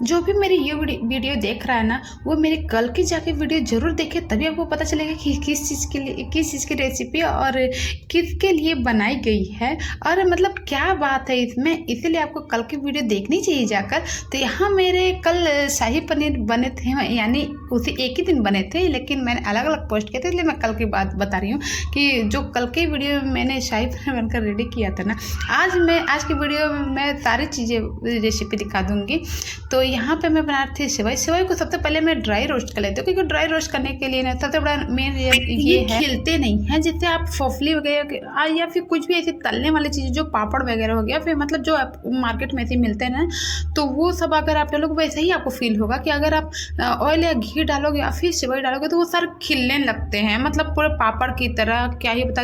जो भी मेरी ये वीडियो देख रहा है ना, वो मेरे कल की जाके वीडियो ज़रूर देखे, तभी आपको पता चलेगा कि किस चीज़ की रेसिपी और किसके लिए बनाई गई है और मतलब क्या बात है इसमें। इसीलिए आपको कल की वीडियो देखनी चाहिए जाकर। तो यहाँ मेरे कल शाही पनीर बने थे, यानी उसी एक ही दिन बने थे, लेकिन मैंने अलग अलग पोस्ट किए थे, इसलिए मैं कल की बात बता रही हूँ कि जो कल की वीडियो में मैंने शाही पनीर बनकर रेडी किया था ना, आज की वीडियो में मैं सारी चीज़ें रेसिपी दिखा दूँगी। तो यहाँ पे मैं बना रही थी सेवई को सबसे पहले मैं ड्राई रोस्ट कर लेती हूँ, क्योंकि ड्राई रोस्ट करने के लिए ना सबसे बड़ा मेन ये है, खिलते नहीं है। जैसे आप फोफली वगैरह या फिर कुछ भी ऐसी तलने वाली चीज़ें, जो पापड़ वगैरह हो गया, फिर मतलब जो आप मार्केट में ऐसे मिलते हैं ना, तो वो सब अगर आप डालोगे वैसे ही आपको फील होगा कि अगर आप ऑयल या घी डालोगे या फिर सेवई डालोगे तो वो सारे खिलने लगते हैं, मतलब पूरे पापड़ की तरह। क्या ही बता,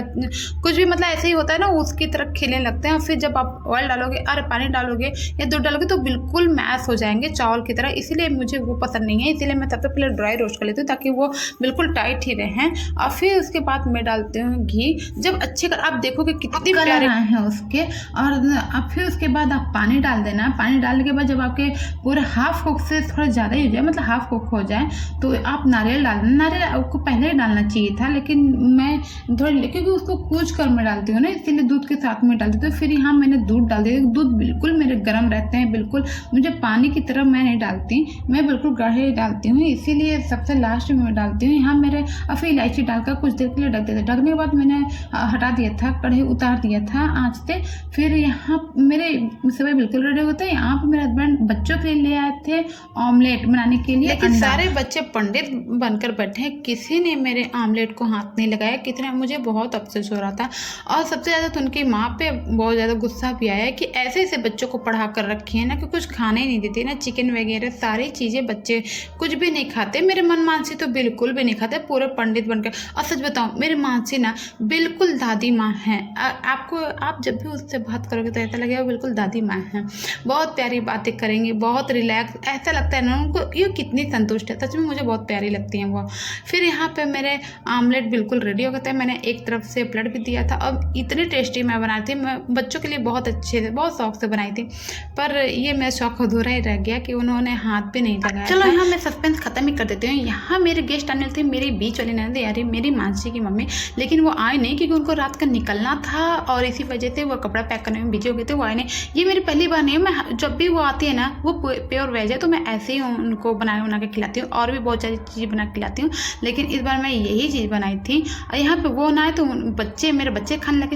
कुछ भी मतलब ऐसे ही होता है ना, उसकी तरह खिलने लगते हैं। फिर जब आप ऑयल डालोगे और पानी डालोगे या दूध डालोगे तो बिल्कुल मैश हो जाएंगे चावल की तरह। इसीलिए मुझे वो पसंद नहीं है, इसीलिए मैं सबसे पहले ड्राई रोस्ट कर लेती हूँ ताकि वो बिल्कुल टाइट ही रहें। और फिर उसके बाद मैं डालती हूँ घी। जब अच्छे आप देखोगे कितनी प्यारे हैं उसके, और अब फिर उसके बाद आप पानी डाल देना। पानी डालने के बाद जब आपके पूरे हाफ कुक से थोड़ा ज़्यादा ही हो जाए, मतलब हाफ कुक हो जाए, तो आप नारियल डाल देना। नारियल आपको पहले ही डालना चाहिए था, लेकिन मैं थोड़ी, क्योंकि उसको कूच कर मैं डालती हूँ ना, इसीलिए दूध के साथ में डाल देती हूँ। फिर यहाँ मैंने दूध डाल दिया। दूध बिल्कुल मेरे गर्म रहते हैं, बिल्कुल मुझे पानी की तरह मैं नहीं डालती, मैं बिल्कुल गाढ़े डालती हूँ, इसीलिए सबसे लास्ट में मैं डालती हूँ। यहाँ मेरे फिर इलायची डालकर कुछ देर के लिए ढक देते। ढकने के बाद मैंने हटा दिया था, कढ़ाई उतार दिया था आँच से। फिर यहाँ मेरे सेवई बिल्कुल रेडी होते हैं। यहाँ पर मेरे हस्बैंड बच्चों के लिए ले आए थे ऑमलेट बनाने के लिए, लेकिन सारे बच्चे पंडित बनकर बैठे हैं, किसी ने मेरे ऑमलेट को हाथ नहीं लगाया। कितना मुझे बहुत अफसोस हो रहा था। और सबसे ज़्यादा तो उनकी माँ पे बहुत ज़्यादा गुस्सा भी आया कि ऐसे ऐसे बच्चों को पढ़ा कर रखी है ना, कि कुछ खाने ही नहीं देती ना, चिकन वगैरह सारी चीज़ें बच्चे कुछ भी नहीं खाते। मेरे मनमानसी तो बिल्कुल भी नहीं खाते, पूरे पंडित बनकर। और सच बताऊँ, मेरी मानसी ना बिल्कुल दादी माँ हैं। आप जब भी उससे बात करोगे तो ऐसा लगेगा बिल्कुल दादी माँ हैं। बहुत प्यारी बातें करेंगी, बहुत रिलैक्स, ऐसा लगता है ना उनको ये कितनी संतुष्ट है। सच में मुझे बहुत प्यारी लगती हैं वो। फिर यहाँ पे मेरे आमलेट बिल्कुल रेडी हो गए थे। मैंने एक तरफ से पलट भी दिया था। अब इतनी टेस्टी मैं बनाई थी, मैं बच्चों के लिए बहुत अच्छे से, बहुत शौक से बनाई थी, पर ये मेरा शौक अधूरा ही रह गया कि उन्होंने हाथ भी नहीं लगाया। चलो यहाँ मैं सस्पेंस खत्म ही कर देती हूँ। यहाँ मेरे गेस्ट आने थे, मेरी बीच वाली ननद, यानी मेरी मानसी की मम्मी, लेकिन वो आए नहीं क्योंकि उनको रात का निकलना था और इसी वजह से वो कपड़ा पैक करने में बिजी हो गए थे, वो आए नहीं। ये मेरी पहली बार नहीं है, मैं जब भी वो आती है ना, वो प्योर वेज है, तो मैं ऐसे ही उनको बना के खिलाती हूँ, और भी बहुत सारी चीज़ें बना के खिलाती हूँ, लेकिन इस बार मैं यही चीज़ बनाई थी। और यहाँ पे वो ना है तो बच्चे, मेरे बच्चे खाने लगे।